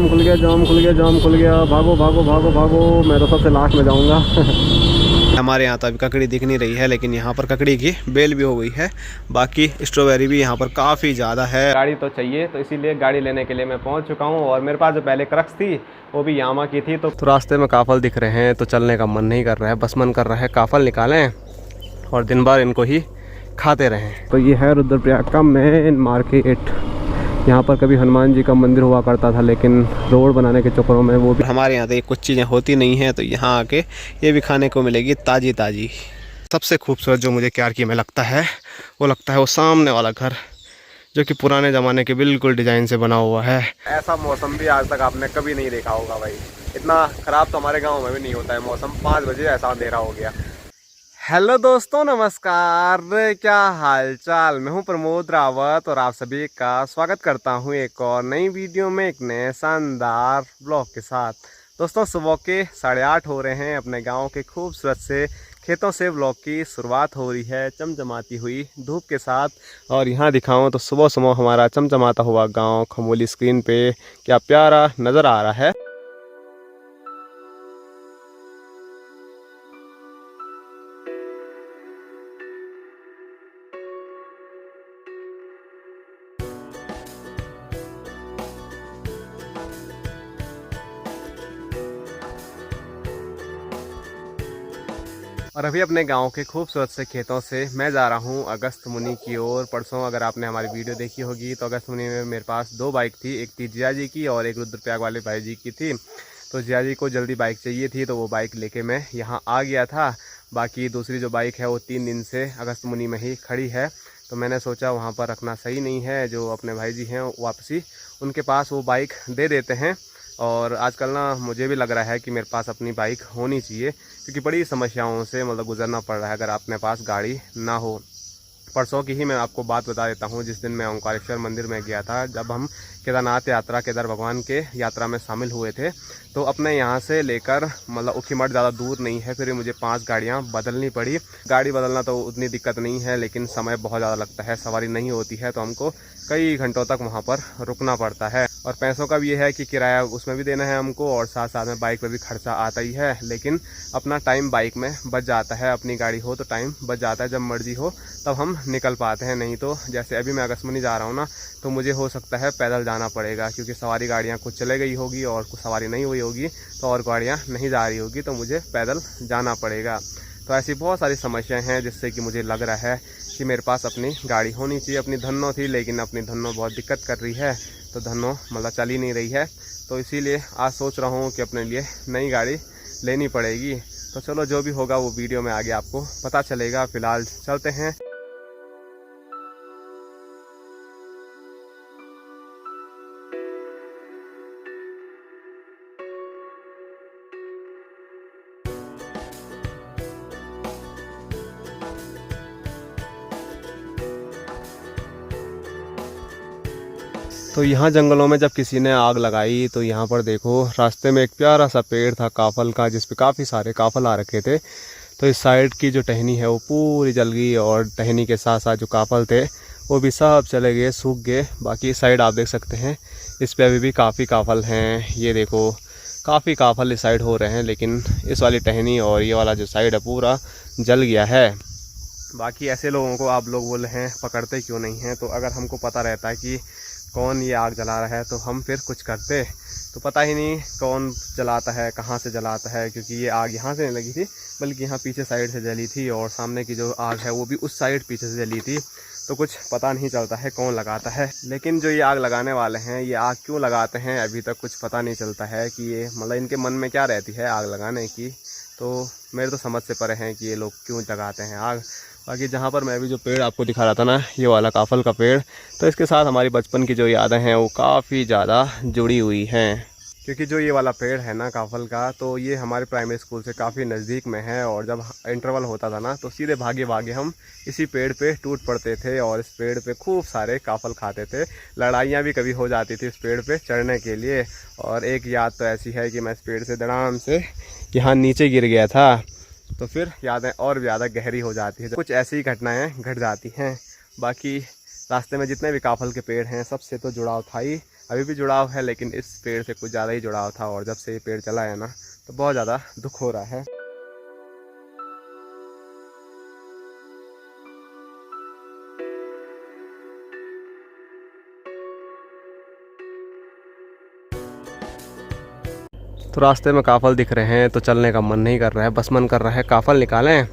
जाम खुल गया, जाम खुल गया, जाम खुल गया। भागो भागो भागो भागो, मैं तो सबसे लास्ट में जाऊंगा। हमारे यहाँ तो अभी ककड़ी दिख नहीं रही है, लेकिन यहाँ पर ककड़ी की बेल भी हो गई है। बाकी स्ट्रॉबेरी भी यहाँ पर काफ़ी ज़्यादा है। गाड़ी तो चाहिए, तो इसीलिए गाड़ी लेने के लिए मैं पहुँच चुका हूँ। और मेरे पास जो पहले क्रक्स थी वो भी यामा की थी। तो रास्ते में काफल दिख रहे हैं तो चलने का मन नहीं कर रहा है, बस मन कर रहा है काफल निकालें और दिन भर इनको ही खाते रहें। तो ये है रुद्रप्रयाग का मेन मार्केट। यहाँ पर कभी हनुमान जी का मंदिर हुआ करता था, लेकिन रोड बनाने के चक्करों में वो भी हमारे यहाँ तो कुछ चीज़ें होती नहीं हैं, तो यहाँ आके ये भी खाने को मिलेगी ताज़ी ताज़ी। सबसे खूबसूरत जो मुझे क्यारकी में लगता है वो वो सामने वाला घर, जो कि पुराने ज़माने के बिल्कुल डिज़ाइन से बना हुआ है। ऐसा मौसम भी आज तक आपने कभी नहीं देखा होगा भाई। इतना ख़राब तो हमारे गांव में भी नहीं होता है मौसम। 5 बजे ऐसा अंधेरा हो गया। हेलो दोस्तों, नमस्कार, क्या हाल चाल। मैं हूं प्रमोद रावत और आप सभी का स्वागत करता हूं एक और नई वीडियो में, एक नए शानदार ब्लॉग के साथ। दोस्तों, सुबह के 8:30 हो रहे हैं। अपने गांव के खूबसूरत से खेतों से ब्लॉग की शुरुआत हो रही है चमचमाती हुई धूप के साथ। और यहाँ दिखाऊं तो सुबह सुबह हमारा चमचमाता हुआ गांव खमोली स्क्रीन पे क्या प्यारा नज़र आ रहा है। और अभी अपने गांव के खूबसूरत से खेतों से मैं जा रहा हूं अगस्त मुनि की ओर। परसों अगर आपने हमारी वीडियो देखी होगी तो अगस्त मुनि में मेरे पास 2 बाइक थी। एक थी जिया जी की और एक रुद्रप्रयाग वाले भाई जी की थी। तो जिया जी को जल्दी बाइक चाहिए थी, तो वो बाइक लेके मैं यहाँ आ गया था। बाकी दूसरी जो बाइक है वो 3 दिन से अगस्त मुनि में ही खड़ी है। तो मैंने सोचा वहाँ पर रखना सही नहीं है। जो अपने भाई जी हैं वापसी उनके पास वो बाइक दे देते हैं। और आजकल ना मुझे भी लग रहा है कि मेरे पास अपनी बाइक होनी चाहिए, क्योंकि बड़ी समस्याओं से गुजरना पड़ रहा है अगर अपने पास गाड़ी ना हो। परसों की ही मैं आपको बात बता देता हूँ। जिस दिन मैं ओंकारेश्वर मंदिर में गया था, जब हम केदारनाथ यात्रा केदार भगवान के यात्रा में शामिल हुए थे, तो अपने यहाँ से लेकर ऊखीमठ ज़्यादा दूर नहीं है, फिर मुझे 5 गाड़ियाँ बदलनी पड़ी। गाड़ी बदलना तो उतनी दिक्कत नहीं है, लेकिन समय बहुत ज़्यादा लगता है, सवारी नहीं होती है, तो हमको कई घंटों तक वहाँ पर रुकना पड़ता है। और पैसों का भी ये है कि किराया उसमें भी देना है हमको, और साथ साथ में बाइक पर भी खर्चा आता ही है। लेकिन अपना टाइम बाइक में बच जाता है। अपनी गाड़ी हो तो टाइम बच जाता है, जब मर्जी हो तब हम निकल पाते हैं। नहीं तो जैसे अभी मैं अगस्त्यमुनि जा रहा हूँ ना, तो मुझे हो सकता है पैदल जाना पड़ेगा, क्योंकि सवारी गाड़ियाँ कुछ चले गई होगी और कुछ सवारी नहीं हुई होगी, तो और गाड़ियाँ नहीं जा रही होगी, तो मुझे पैदल जाना पड़ेगा। तो ऐसी बहुत सारी समस्याएं हैं, जिससे कि मुझे लग रहा है कि मेरे पास अपनी गाड़ी होनी चाहिए। अपनी धन्नो थी, लेकिन अपनी धन्नो बहुत दिक्कत कर रही है, तो धन्नो चल ही नहीं रही है। तो इसीलिए आज सोच रहा हूँ कि अपने लिए नई गाड़ी लेनी पड़ेगी। तो चलो, जो भी होगा वो वीडियो में आगे आपको पता चलेगा। फ़िलहाल चलते हैं। तो यहाँ जंगलों में जब किसी ने आग लगाई, तो यहाँ पर देखो रास्ते में एक प्यारा सा पेड़ था काफल का, जिस पे काफ़ी सारे काफल आ रखे थे। तो इस साइड की जो टहनी है वो पूरी जल गई, और टहनी के साथ साथ जो काफल थे वो भी सब चले गए, सूख गए। बाकी इस साइड आप देख सकते हैं, इस पे अभी भी काफ़ी काफल हैं। ये देखो, काफ़ी काफल इस साइड हो रहे हैं, लेकिन इस वाली टहनी और ये वाला जो साइड है पूरा जल गया है। बाकी ऐसे लोगों को आप लोग बोल रहे हैं पकड़ते क्यों नहीं हैं। तो अगर हमको पता रहता है कि कौन ये आग जला रहा है, तो हम फिर कुछ करते। तो पता ही नहीं कौन जलाता है, कहाँ से जलाता है, क्योंकि ये आग यहाँ से नहीं लगी थी, बल्कि यहाँ पीछे साइड से जली थी, और सामने की जो आग है वो भी उस साइड पीछे से जली थी। तो कुछ पता नहीं चलता है कौन लगाता है। लेकिन जो ये आग लगाने वाले हैं, ये आग क्यों लगाते हैं, अभी तक कुछ पता नहीं चलता है कि ये इनके मन में क्या रहती है आग लगाने की। तो मेरे तो समझ से परे हैं कि ये लोग क्यों जगाते हैं आग। बाकी जहाँ पर मैं भी जो पेड़ आपको दिखा रहा था ना, ये वाला काफल का पेड़, तो इसके साथ हमारी बचपन की जो यादें हैं वो काफ़ी ज़्यादा जुड़ी हुई हैं। क्योंकि जो ये वाला पेड़ है ना काफल का, तो ये हमारे प्राइमरी स्कूल से काफ़ी नज़दीक में है। और जब इंटरवल होता था ना, तो सीधे भागे भागे हम इसी पेड़ पे टूट पड़ते थे, और इस पेड़ पे खूब सारे काफल खाते थे। लड़ाइयाँ भी कभी हो जाती थी इस पेड़ पे चढ़ने के लिए। और एक याद तो ऐसी है कि मैं इस पेड़ से धड़ाम से यहाँ नीचे गिर गया था। तो फिर यादें और ज़्यादा गहरी हो जाती है, कुछ ऐसी घटनाएं घट जाती हैं। बाकी रास्ते में जितने भी काफल के पेड़ हैं, सबसे तो जुड़ाव था ही। अभी भी जुड़ाव है, लेकिन इस पेड़ से कुछ ज़्यादा ही जुड़ाव था। और जब से ये पेड़ चला है ना, तो बहुत ज़्यादा दुख हो रहा है। तो रास्ते में काफल दिख रहे हैं तो चलने का मन नहीं कर रहा है, बस मन कर रहा है काफल निकालें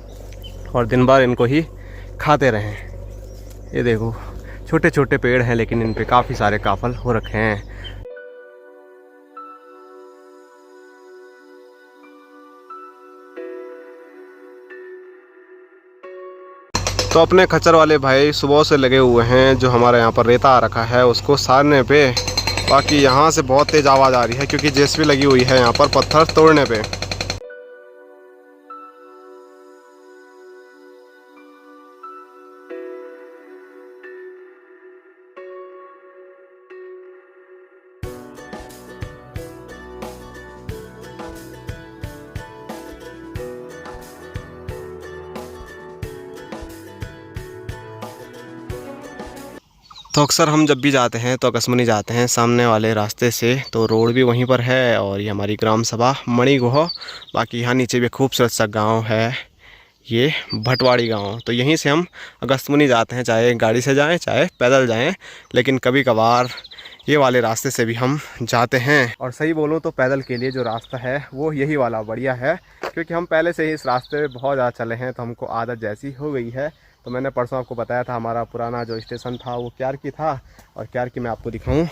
और दिन भर इनको ही खाते रहें। ये देखो छोटे छोटे पेड़ हैं, लेकिन इन पे काफ़ी सारे काफल हो रखे हैं। तो अपने खच्चर वाले भाई सुबह से लगे हुए हैं, जो हमारे यहाँ पर रेता आ रखा है उसको सारने पे। बाकी यहाँ से बहुत तेज़ आवाज़ आ रही है क्योंकि जेसीबी लगी हुई है यहाँ पर पत्थर तोड़ने पे। तो अक्सर हम जब भी जाते हैं तो आकाशमनी जाते हैं सामने वाले रास्ते से, तो रोड भी वहीं पर है और ये हमारी ग्राम सभा मणिगुह। बाकी यहाँ नीचे भी खूबसूरत सा गांव है, ये भटवाड़ी गांव। तो यहीं से हम अगस्त्यमुनि जाते हैं, चाहे गाड़ी से जाएं चाहे पैदल जाएं, लेकिन कभी कभार ये वाले रास्ते से भी हम जाते हैं। और सही बोलूँ तो पैदल के लिए जो रास्ता है वो यही वाला बढ़िया है, क्योंकि हम पहले से ही इस रास्ते में बहुत ज़्यादा चले हैं, तो हमको आदत जैसी हो गई है। तो मैंने परसों आपको बताया था हमारा पुराना जो स्टेशन था वो क्यारकी था, और क्यारकी मैं आपको दिखाऊं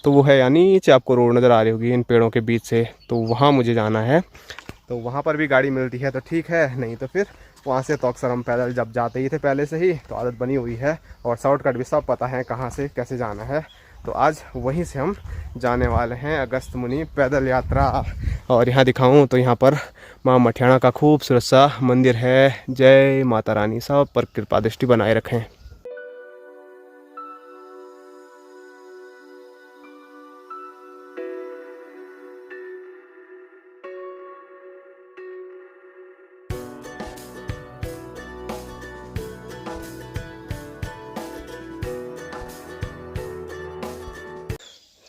तो वो है यानी नीचे आपको रोड नज़र आ रही होगी इन पेड़ों के बीच से, तो वहाँ मुझे जाना है। तो वहाँ पर भी गाड़ी मिलती है तो ठीक है, नहीं तो फिर वहाँ से तो अक्सर हम पैदल जब जाते ही थे पहले से ही, तो आदत बनी हुई है और शॉर्टकट भी सब पता है कहाँ से कैसे जाना है। तो आज वहीं से हम जाने वाले हैं अगस्त्यमुनि पैदल यात्रा। और यहाँ दिखाऊं तो यहाँ पर माँ मठियाना का खूबसूरत सा मंदिर है। जय माता रानी, सब पर कृपा दृष्टि बनाए रखें।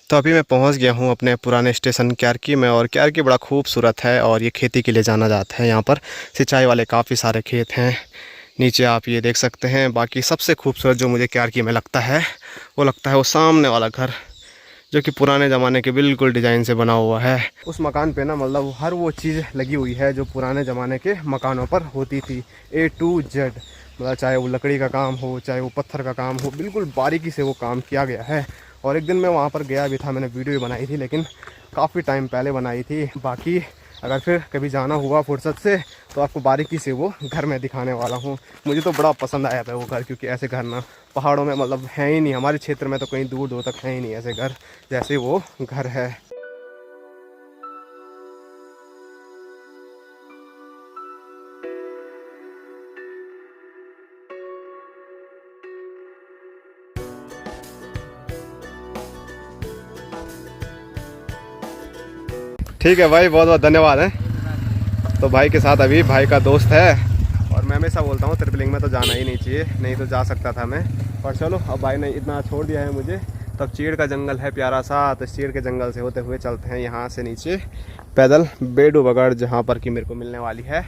तो अभी मैं पहुंच गया हूं अपने पुराने स्टेशन क्यारकी में, और क्यारकी बड़ा खूबसूरत है और ये खेती के लिए जाना जाता है। यहाँ पर सिंचाई वाले काफ़ी सारे खेत हैं, नीचे आप ये देख सकते हैं। बाकी सबसे खूबसूरत जो मुझे क्यारकी में लगता है वो सामने वाला घर, जो कि पुराने ज़माने के बिल्कुल डिज़ाइन से बना हुआ है। उस मकान पे ना मतलब हर वो चीज़ लगी हुई है जो पुराने ज़माने के मकानों पर होती थी, A to Z। मतलब चाहे वो लकड़ी का काम हो चाहे वो पत्थर का काम हो, बिल्कुल बारीकी से वो काम किया गया है। और एक दिन मैं वहाँ पर गया भी था, मैंने वीडियो भी बनाई थी, लेकिन काफ़ी टाइम पहले बनाई थी। बाकी अगर फिर कभी जाना हुआ फुर्सत से तो आपको बारीकी से वो घर में दिखाने वाला हूँ। मुझे तो बड़ा पसंद आया था वो घर, क्योंकि ऐसे घर ना पहाड़ों में मतलब है ही नहीं, हमारे क्षेत्र में तो कहीं दूर दूर तक है ही नहीं ऐसे घर जैसे वो घर है। ठीक है भाई, बहुत बहुत धन्यवाद है। तो भाई के साथ अभी भाई का दोस्त है, और मैं हमेशा बोलता हूँ त्रिपिलिंग में तो जाना ही नहीं चाहिए, नहीं तो जा सकता था मैं, पर चलो अब भाई ने इतना छोड़ दिया है मुझे। तब चीड़ का जंगल है प्यारा सा, तो चीड़ के जंगल से होते हुए चलते हैं यहाँ से नीचे पैदल बेडूबगढ़, जहाँ पर कि मेरे को मिलने वाली है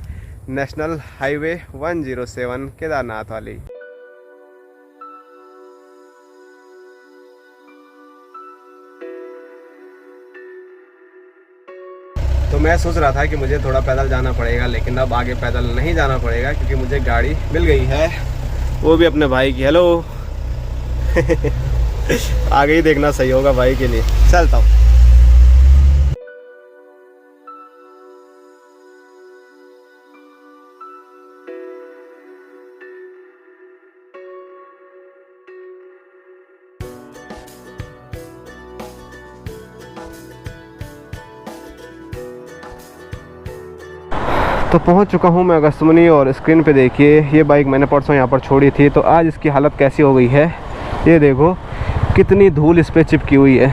नेशनल हाईवे 107 केदारनाथ वाली। तो मैं सोच रहा था कि मुझे थोड़ा पैदल जाना पड़ेगा, लेकिन अब आगे पैदल नहीं जाना पड़ेगा क्योंकि मुझे गाड़ी मिल गई है, वो भी अपने भाई की। हेलो आगे ही देखना सही होगा भाई के लिए, चलता हूँ। तो पहुंच चुका हूं मैं अगस्त्यमुनि, और स्क्रीन पे देखिए ये बाइक मैंने परसों यहाँ पर छोड़ी थी, तो आज इसकी हालत कैसी हो गई है। ये देखो कितनी धूल इस पे चिपकी हुई है।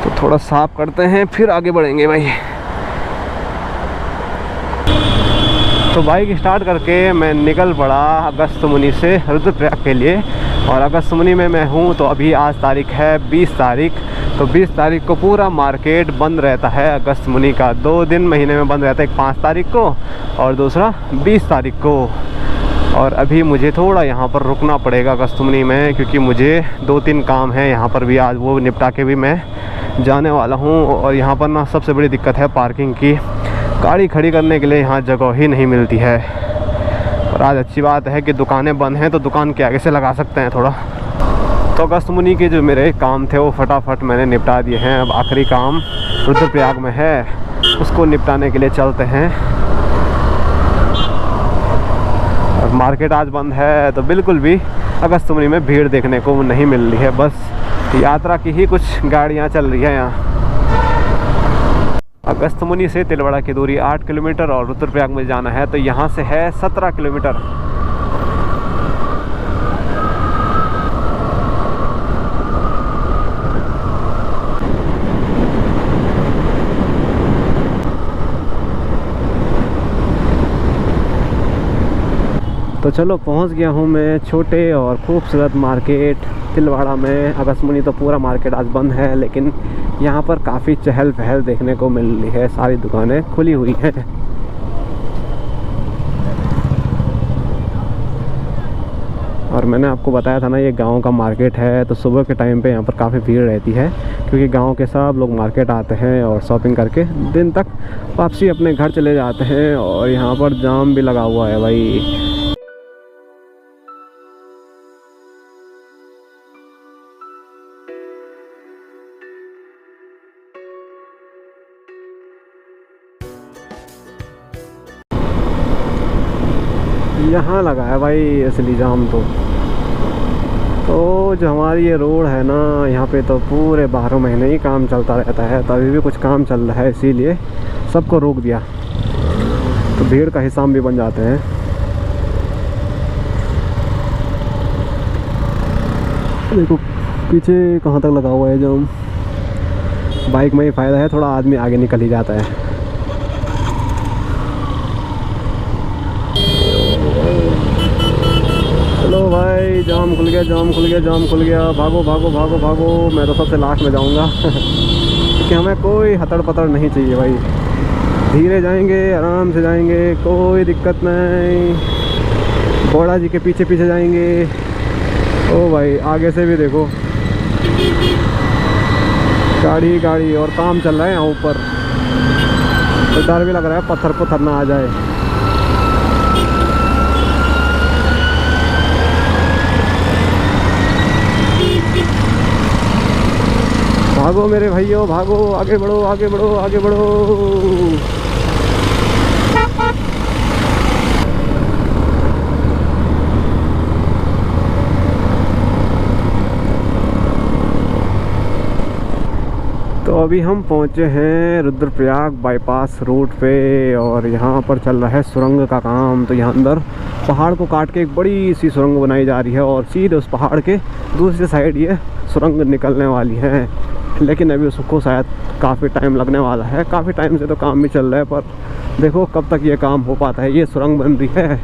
तो थोड़ा साफ करते हैं फिर आगे बढ़ेंगे भाई। तो बाइक स्टार्ट करके मैं निकल पड़ा अगस्त्यमुनि से रुद्रप्रयाग के लिए। और अगस्त मुनि में मैं हूँ तो अभी आज तारीख है 20 तारीख। तो 20 तारीख को पूरा मार्केट बंद रहता है अगस्त मुनि का। 2 दिन महीने में बंद रहता है, एक 5 तारीख को और दूसरा 20 तारीख को। और अभी मुझे थोड़ा यहाँ पर रुकना पड़ेगा अगस्त मुनि में, क्योंकि मुझे 2-3 काम है यहाँ पर भी, आज वो निपटा के भी मैं जाने वाला हूँ। और यहाँ पर ना सबसे बड़ी दिक्कत है पार्किंग की। गाड़ी खड़ी करने के लिए यहाँ जगह ही नहीं मिलती है। और आज अच्छी बात है कि दुकानें बंद हैं तो दुकान के आगे से लगा सकते हैं थोड़ा। तो अगस्त मुनि के जो मेरे काम थे वो फटाफट मैंने निपटा दिए हैं। अब आखिरी काम रुद्रप्रयाग में है, उसको निपटाने के लिए चलते हैं। और मार्केट आज बंद है तो बिल्कुल भी अगस्त मुनि में भीड़ देखने को नहीं मिल रही है। बस यात्रा की ही कुछ गाड़ियाँ चल रही हैं यहाँ। अगस्त मुनि से तिलवाड़ा की दूरी 8 किलोमीटर और रुद्रप्रयाग में जाना है तो यहाँ से है 17 किलोमीटर। तो चलो पहुँच गया हूँ मैं छोटे और खूबसूरत मार्केट तिलवाड़ा में। अगस्त मुनि तो पूरा मार्केट आज बंद है, लेकिन यहाँ पर काफ़ी चहल पहल देखने को मिल रही है। सारी दुकानें खुली हुई हैं। और मैंने आपको बताया था ना ये गांव का मार्केट है, तो सुबह के टाइम पे यहाँ पर काफ़ी भीड़ रहती है, क्योंकि गांव के सब लोग मार्केट आते हैं और शॉपिंग करके दिन तक वापसी अपने घर चले जाते हैं। और यहाँ पर जाम भी लगा हुआ है भाई। यहाँ लगा है भाई असली जाम। तो जो हमारी ये रोड है ना, यहाँ पे तो पूरे 12 महीने ही काम चलता रहता है। तो अभी भी कुछ काम चल रहा है, इसीलिए सबको रोक दिया। तो भीड़ का हिसाब भी बन जाते हैं। देखो पीछे कहाँ तक लगा हुआ है जाम। बाइक में ही फ़ायदा है, थोड़ा आदमी आगे निकल ही जाता है। चलो भाई जाम खुल गया, जाम खुल गया, जाम खुल गया। भागो भागो भागो भागो। मैं तो सबसे लास्ट में जाऊंगा क्योंकि हमें कोई हतड़ पतड़ नहीं चाहिए भाई। धीरे जाएंगे, आराम से जाएंगे, कोई दिक्कत नहीं। बौड़ा जी के पीछे पीछे जाएंगे। ओ भाई आगे से भी देखो गाड़ी गाड़ी, और काम चल रहा है यहाँ ऊपर। तो डर भी लग रहा है पत्थर पत्थर ना आ जाए। भागो मेरे भाइयों भागो, आगे बढ़ो आगे बढ़ो आगे बढ़ो। तो अभी हम पहुंचे हैं रुद्रप्रयाग बाईपास रोड पे, और यहाँ पर चल रहा है सुरंग का काम। तो यहाँ अंदर पहाड़ को काट के एक बड़ी सी सुरंग बनाई जा रही है, और सीधे उस पहाड़ के दूसरी साइड ये सुरंग निकलने वाली है। लेकिन अभी उसको शायद काफ़ी टाइम लगने वाला है। काफ़ी टाइम से तो काम भी चल रहा है, पर देखो कब तक ये काम हो पाता है। ये सुरंग बन रही है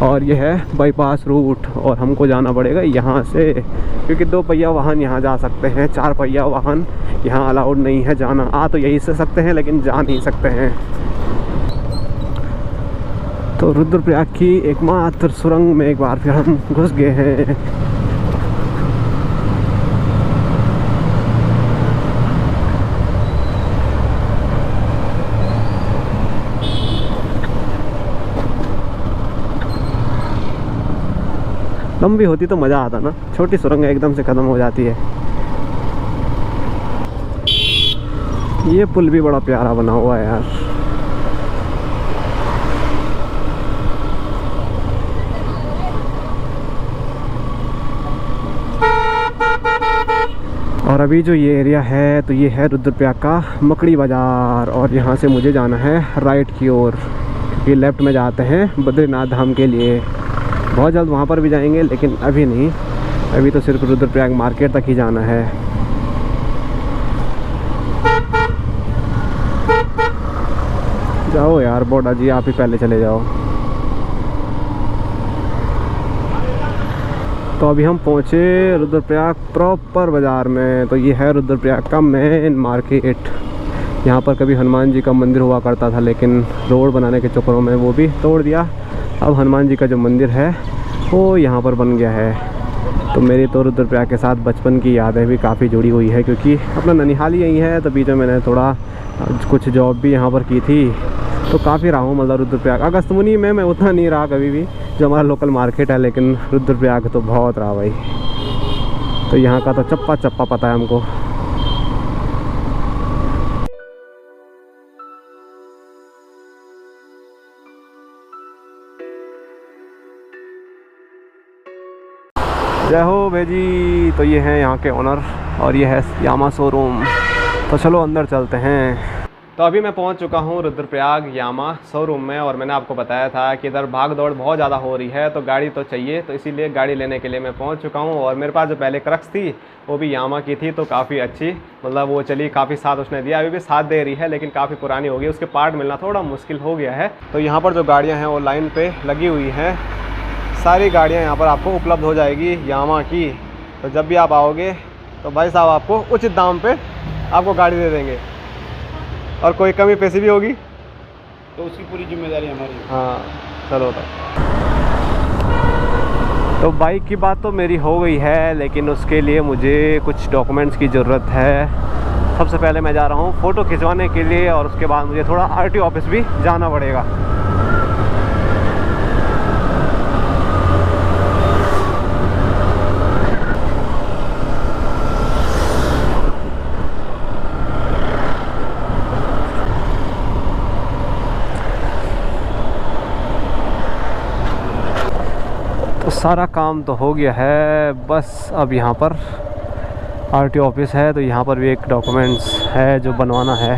और ये है बाईपास रूट, और हमको जाना पड़ेगा यहाँ से, क्योंकि 2 पहिया वाहन यहाँ जा सकते हैं, 4 पहिया वाहन यहाँ अलाउड नहीं है जाना। आ तो यहीं से सकते हैं लेकिन जा नहीं सकते हैं। तो रुद्रप्रयाग की एकमात्र सुरंग में एक बार फिर हम घुस गए हैं। लंबी होती तो मज़ा आता ना, छोटी सुरंग एकदम से ख़त्म हो जाती है। ये पुल भी बड़ा प्यारा बना हुआ है यार। और अभी जो ये एरिया है तो ये है रुद्रप्रयाग का मकड़ी बाज़ार, और यहाँ से मुझे जाना है राइट की ओर, क्योंकि लेफ़्ट में जाते हैं बद्रीनाथ धाम के लिए। बहुत जल्द वहाँ पर भी जाएंगे, लेकिन अभी नहीं, अभी तो सिर्फ रुद्रप्रयाग मार्केट तक ही जाना है। जाओ यार बौड़ा जी, आप ही पहले चले जाओ। तो अभी हम पहुँचे रुद्रप्रयाग प्रॉपर बाज़ार में। तो ये है रुद्रप्रयाग का मेन मार्केट। यहाँ पर कभी हनुमान जी का मंदिर हुआ करता था, लेकिन रोड बनाने के चक्करों में वो भी तोड़ दिया। अब हनुमान जी का जो मंदिर है वो यहाँ पर बन गया है। तो मेरी तो रुद्रप्रयाग के साथ बचपन की यादें भी काफ़ी जुड़ी हुई है, क्योंकि अपना ननिहाल ही यही है। तो बीच में मैंने थोड़ा कुछ जॉब भी यहाँ पर की थी, तो काफ़ी रहा हूँ मतलब रुद्रप्रयाग। अगस्त्यमुनि में मैं उतना नहीं रहा कभी भी, जो हमारा लोकल मार्केट है, लेकिन रुद्रप्रयाग तो बहुत रहा भाई। तो यहाँ का तो चप्पा चप्पा पता है हमको। जय हो भेजी। तो ये है यहाँ के ओनर और ये है यामा शोरूम। तो चलो अंदर चलते हैं। तो अभी मैं पहुँच चुका हूँ रुद्रप्रयाग यामा शोरूम में, और मैंने आपको बताया था कि इधर भाग दौड़ बहुत ज़्यादा हो रही है, तो गाड़ी तो चाहिए। तो इसीलिए गाड़ी लेने के लिए मैं पहुँच चुका हूँ। और मेरे पास जो पहले क्रक्स थी वो भी यामा की थी, तो काफ़ी अच्छी, मतलब वो चली, काफ़ी साथ उसने दिया, अभी भी साथ दे रही है, लेकिन काफ़ी पुरानी हो गई, उसके पार्ट मिलना थोड़ा मुश्किल हो गया है। तो यहाँ पर जो गाड़ियाँ हैं वो लाइन पर लगी हुई हैं। सारी गाड़ियाँ यहाँ पर आपको उपलब्ध हो जाएगी यामा की। तो जब भी आप आओगे तो भाई साहब आपको उचित दाम पे आपको गाड़ी दे देंगे, और कोई कमी पैसी भी होगी तो उसकी पूरी जिम्मेदारी हमारी है। हाँ चलो। तो बाइक की बात तो मेरी हो गई है, लेकिन उसके लिए मुझे कुछ डॉक्यूमेंट्स की ज़रूरत है। सबसे पहले मैं जा रहा हूँ फ़ोटो खिंचवाने के लिए, और उसके बाद मुझे थोड़ा आरटीओ ऑफिस भी जाना पड़ेगा। तो सारा काम तो हो गया है, बस अब यहाँ पर आरटीओ ऑफिस है। तो यहाँ पर भी एक डॉक्यूमेंट्स है जो बनवाना है।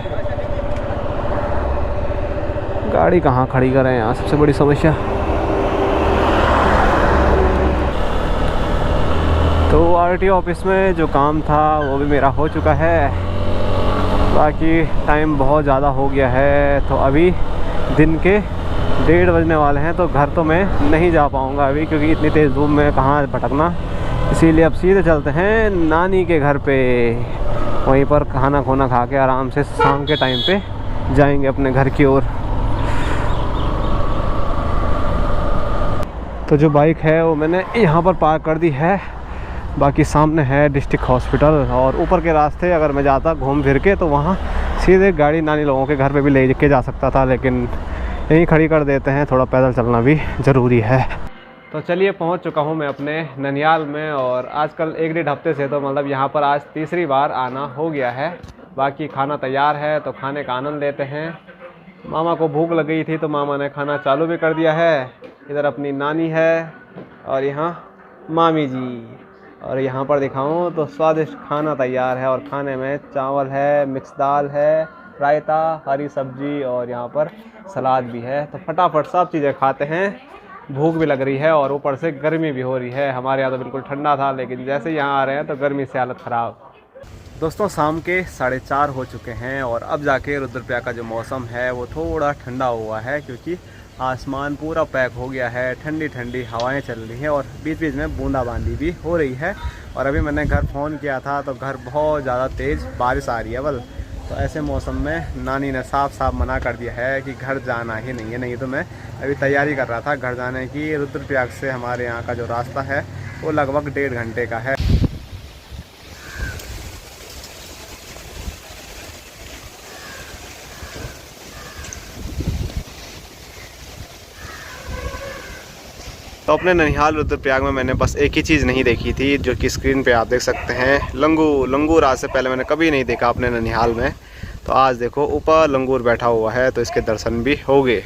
गाड़ी कहाँ खड़ी करें यहाँ, सबसे बड़ी समस्या। तो आरटीओ ऑफिस में जो काम था वो भी मेरा हो चुका है। बाकी टाइम बहुत ज़्यादा हो गया है, तो अभी दिन के 1:30 बजने वाले हैं। तो घर तो मैं नहीं जा पाऊँगा अभी, क्योंकि इतनी तेज़ धूप में कहाँ भटकना। इसीलिए अब सीधे चलते हैं नानी के घर पे। वहीं पर खाना खोना खा के आराम से शाम के टाइम पे जाएंगे अपने घर की ओर। तो जो बाइक है वो मैंने यहाँ पर पार्क कर दी है। बाकी सामने है डिस्ट्रिक्ट हॉस्पिटल, और ऊपर के रास्ते अगर मैं जाता घूम फिर के तो वहाँ सीधे गाड़ी नानी लोगों के घर पे भी ले के जा सकता था, लेकिन यहीं खड़ी कर देते हैं। थोड़ा पैदल चलना भी ज़रूरी है। तो चलिए पहुंच चुका हूं मैं अपने ननिहाल में, और आजकल 1-1.5 हफ्ते से तो मतलब यहाँ पर आज तीसरी बार आना हो गया है। बाकी खाना तैयार है, तो खाने का आनंद लेते हैं। मामा को भूख लग गई थी तो मामा ने खाना चालू भी कर दिया है। इधर अपनी नानी है और यहाँ मामी जी, और यहाँ पर दिखाऊं तो स्वादिष्ट खाना तैयार है। और खाने में चावल है, मिक्स दाल है, रायता, हरी सब्जी, और यहाँ पर सलाद भी है। तो फटाफट सब चीज़ें खाते हैं। भूख भी लग रही है और ऊपर से गर्मी भी हो रही है। हमारे यहाँ तो बिल्कुल ठंडा था, लेकिन जैसे ही यहाँ आ रहे हैं तो गर्मी से हालत ख़राब। दोस्तों शाम के 4:30 हो चुके हैं, और अब जाके रुद्रप्रयाग का जो मौसम है वो थोड़ा ठंडा हुआ है, क्योंकि आसमान पूरा पैक हो गया है। ठंडी ठंडी हवाएं चल रही हैं, और बीच बीच में बूंदाबांदी भी हो रही है। और अभी मैंने घर फ़ोन किया था तो घर बहुत ज़्यादा तेज़ बारिश आ रही है बल। तो ऐसे मौसम में नानी ने साफ साफ मना कर दिया है कि घर जाना ही नहीं है। नहीं तो मैं अभी तैयारी कर रहा था घर जाने की। रुद्रप्रयाग से हमारे यहाँ का जो रास्ता है वो लगभग 1.5 घंटे का है। तो अपने ननिहाल रुद्रप्रयाग में मैंने बस एक ही चीज़ नहीं देखी थी, जो कि स्क्रीन पे आप देख सकते हैं, लंगूर। आज से पहले मैंने कभी नहीं देखा अपने ननिहाल में। तो आज देखो ऊपर लंगूर बैठा हुआ है, तो इसके दर्शन भी हो गए।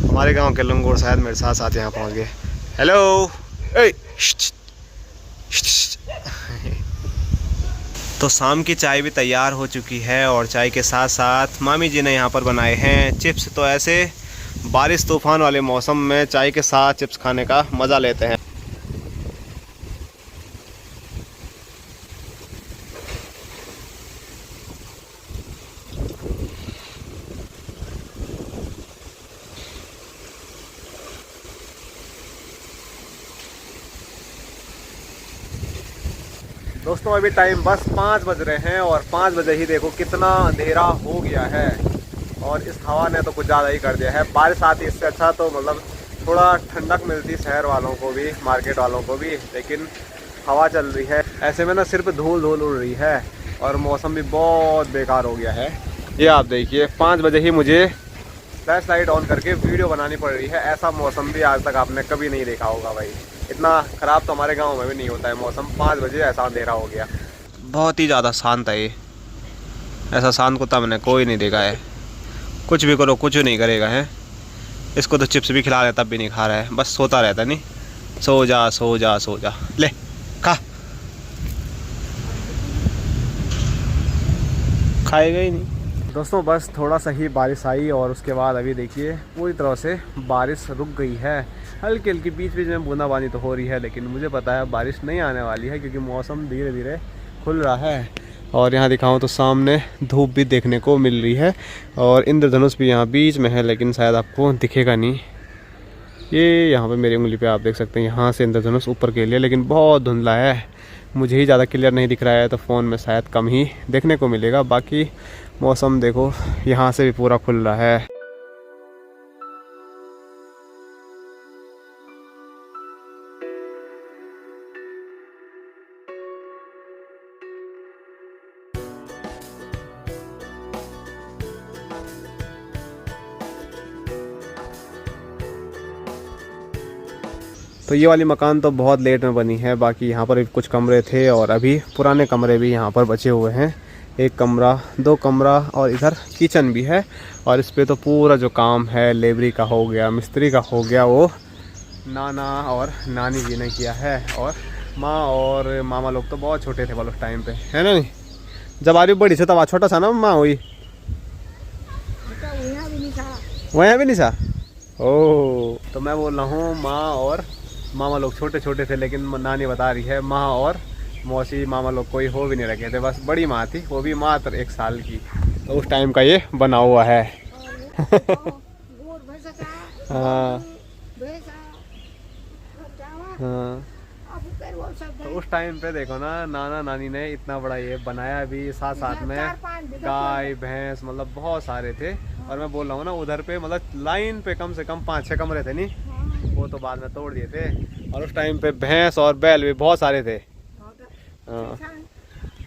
हमारे गांव के लंगूर शायद मेरे साथ साथ यहाँ पहुँच गए। हेलो ए तो शाम की चाय भी तैयार हो चुकी है, और चाय के साथ साथ मामी जी ने यहाँ पर बनाए हैं चिप्स। तो ऐसे बारिश तूफान वाले मौसम में चाय के साथ चिप्स खाने का मज़ा लेते हैं। दोस्तों अभी टाइम बस 5 बज रहे हैं और 5 बजे ही देखो कितना अंधेरा हो गया है। और इस हवा ने तो कुछ ज़्यादा ही कर दिया है। बारिश आती इससे अच्छा तो मतलब थोड़ा ठंडक मिलती शहर वालों को भी, मार्केट वालों को भी, लेकिन हवा चल रही है। ऐसे में ना सिर्फ धूल धूल उड़ रही है और मौसम भी बहुत बेकार हो गया है। ये आप देखिए 5 बजे ही मुझे फ्लैश लाइट ऑन करके वीडियो बनानी पड़ रही है। ऐसा मौसम भी आज तक आपने कभी नहीं देखा होगा भाई। इतना ख़राब तो हमारे गांव में भी नहीं होता है मौसम। 5 बजे ऐसा अंधेरा हो गया। बहुत ही ज़्यादा शांत है ये। ऐसा शांत कुत्ता मैंने कोई नहीं देखा है। कुछ भी करो कुछ नहीं करेगा है। इसको तो चिप्स भी खिला रहे तब भी नहीं खा रहा है, बस सोता रहता। नहीं सो जा सो जा सो जा, ले खा, खाएगा ही नहीं। दोस्तों बस थोड़ा सा ही बारिश आई और उसके बाद अभी देखिए पूरी तरह से बारिश रुक गई है। हल्की हल्की बीच बीच में बूंदाबांदी तो हो रही है, लेकिन मुझे पता है बारिश नहीं आने वाली है क्योंकि मौसम धीरे धीरे खुल रहा है। और यहाँ दिखाऊं तो सामने धूप भी देखने को मिल रही है और इंद्रधनुष भी यहाँ बीच में है, लेकिन शायद आपको दिखेगा नहीं। ये यहाँ पे मेरी उंगली पे आप देख सकते हैं, यहाँ से इंद्रधनुष ऊपर के लिए, लेकिन बहुत धुंधला है। मुझे ही ज़्यादा क्लियर नहीं दिख रहा है, तो फ़ोन में शायद कम ही देखने को मिलेगा। बाकी मौसम देखो यहाँ से भी पूरा खुल रहा है। तो ये वाली मकान तो बहुत लेट में बनी है। बाकी यहाँ पर भी कुछ कमरे थे और अभी पुराने कमरे भी यहाँ पर बचे हुए हैं। 1 कमरा 2 कमरा और इधर किचन भी है। और इस पे तो पूरा जो काम है लेबरी का हो गया, मिस्त्री का हो गया, वो नाना और नानी जी ने किया है। और माँ और मामा लोग तो बहुत छोटे थे वाले उस टाइम पे, है ना। नहीं जब आरी बड़ी से तब आ छोटा सा ना माँ हुई, वहाँ भी नहीं था। ओ तो मैं बोल रहा हूँ माँ और मामा लोग छोटे छोटे थे, लेकिन नानी बता रही है माँ और मौसी मामा लोग कोई हो भी नहीं रखे थे, बस बड़ी माँ थी, वो भी मात्र 1 साल की। तो उस टाइम का ये बना हुआ है। हाँ हाँ। तो उस टाइम पे देखो ना नाना नानी ने इतना बड़ा ये बनाया भी, साथ साथ में गाय भैंस मतलब बहुत सारे थे। और मैं बोल रहा हूँ ना उधर पे मतलब लाइन पे कम से कम 5-6 कमरे थे। नहीं वो तो बाद में तोड़ दिए थे। और उस टाइम पे भैंस और बैल भी बहुत सारे थे। हाँ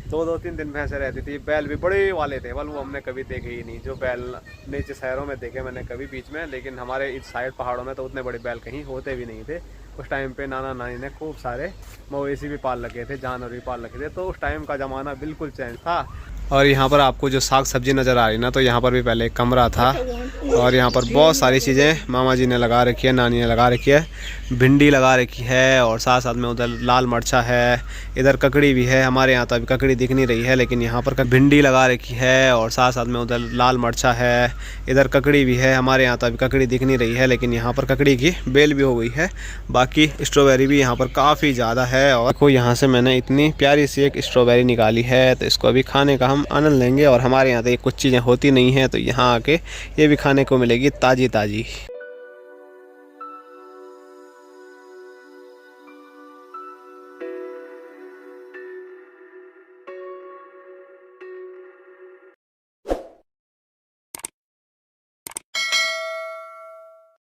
2-3 दिन भैंसें रहती थी। बैल भी बड़े वाले थे, वो हमने कभी देखे ही नहीं। जो बैल नीचे शहरों में देखे मैंने कभी बीच में, लेकिन हमारे इस साइड पहाड़ों में तो उतने बड़े बैल कहीं होते भी नहीं थे। उस टाइम पे नाना नानी ने खूब सारे मवेशी भी पाल रखे थे, जानवर भी पाल रखे थे। तो उस टाइम का ज़माना बिल्कुल चेंज था। और यहाँ पर आपको जो साग सब्जी नज़र आ रही ना, तो यहाँ पर भी पहले एक कमरा था और यहाँ पर बहुत सारी चीज़ें मामा जी ने लगा रखी है, नानी ने लगा रखी है। भिंडी लगा रखी है और साथ साथ में उधर लाल मरचा है, इधर ककड़ी भी है। हमारे यहाँ तो अभी ककड़ी दिख नहीं रही है, लेकिन यहाँ पर भिंडी लगा रखी है और साथ साथ में उधर लाल मरचा है, इधर ककड़ी भी है। हमारे यहाँ तो अभी ककड़ी दिख नहीं रही है, लेकिन यहाँ पर ककड़ी की बेल भी हो गई है। बाकी स्ट्रॉबेरी भी यहाँ पर काफ़ी ज़्यादा है। और देखो यहाँ से मैंने इतनी प्यारी सी एक स्ट्रॉबेरी निकाली है, तो इसको अभी खाने का हम आनंद लेंगे। और हमारे यहाँ तो ये कुछ चीज़ें होती नहीं हैं, तो यहाँ आके ये भी खाने को मिलेगी ताज़ी ताज़ी।